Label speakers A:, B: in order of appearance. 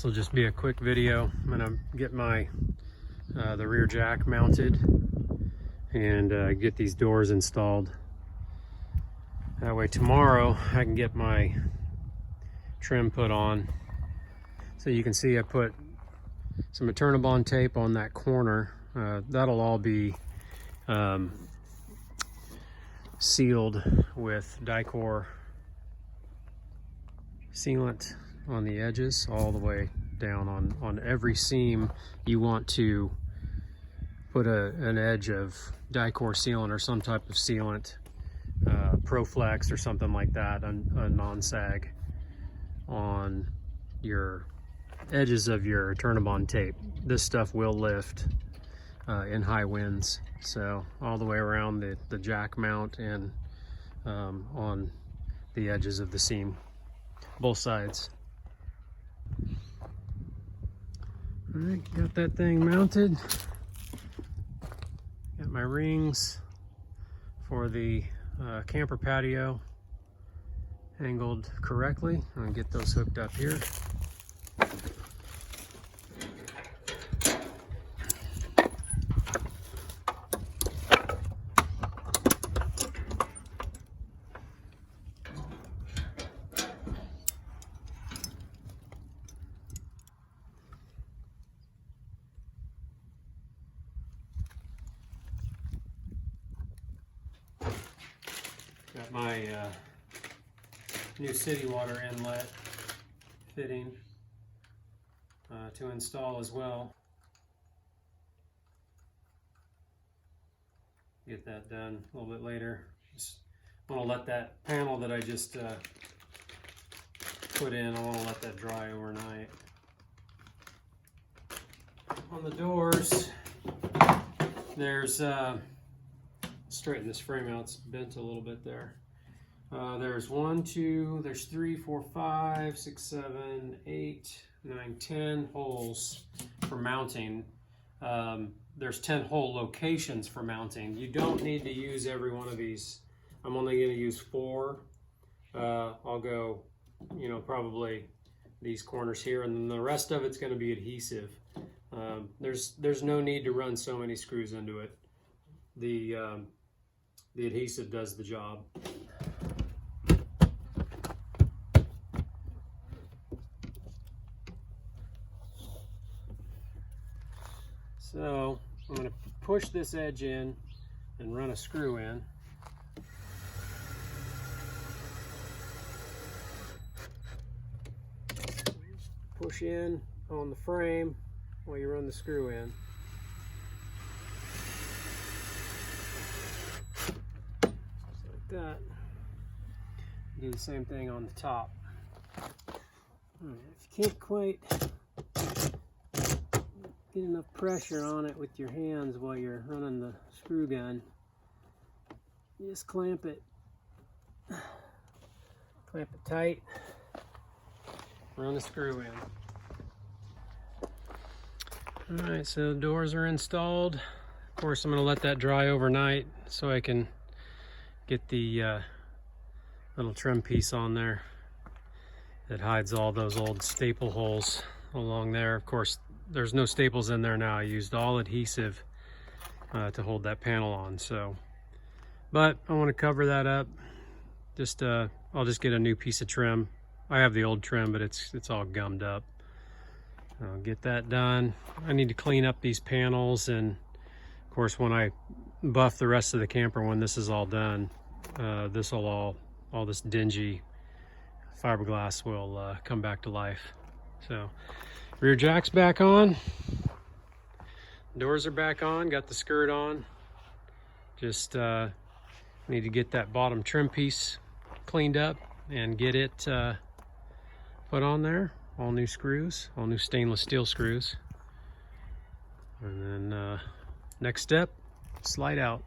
A: This will just be a quick video. I'm gonna get my the rear jack mounted and get these doors installed. That way tomorrow I can get my trim put on. So you can see I put some Eternabond tape on that corner. That'll all be sealed with Dicor sealant on the edges all the way down on every seam. You want to put an edge of Dicor sealant or some type of sealant, Proflex or something like that, a non-sag, on your edges of your Eternabond tape. This stuff will lift in high winds, so all the way around the jack mount and on the edges of the seam, both sides. All right, got that thing mounted. Got my rings for the camper patio angled correctly. I'm gonna get those hooked up here. Got my new city water inlet fitting to install as well. Get that done a little bit later. Just want to let that panel that I just put in, I want to let that dry overnight. On the doors, there's straighten this frame out, it's bent a little bit there. There's 3, 4, 5, 6, 7, 8, 9, 10 holes for mounting. There's 10 hole locations for mounting. You don't need to use every one of these. I'm only going to use 4. I'll go, probably these corners here, and then the rest of it's going to be adhesive. There's no need to run so many screws into it. The adhesive does the job. So I'm going to push this edge in and run a screw in. Push in on the frame while you run the screw in. That. Do the same thing on the top. Right, if you can't quite get enough pressure on it with your hands while you're running the screw gun, you just clamp it. Clamp it tight. Run the screw in. Alright, so the doors are installed. Of course, I'm going to let that dry overnight so I can get the little trim piece on there that hides all those old staple holes along there. Of course, there's no staples in there now. I used all adhesive to hold that panel on. So, but I want to cover that up. I'll just get a new piece of trim. I have the old trim, but it's all gummed up. I'll get that done. I need to clean up these panels, and of course, when I buff the rest of the camper, when this is all done, all this dingy fiberglass will come back to life. So rear jack's back on, doors are back on, got the skirt on. Just need to get that bottom trim piece cleaned up and get it put on there. All new screws, all new stainless steel screws. And then next step, slide out.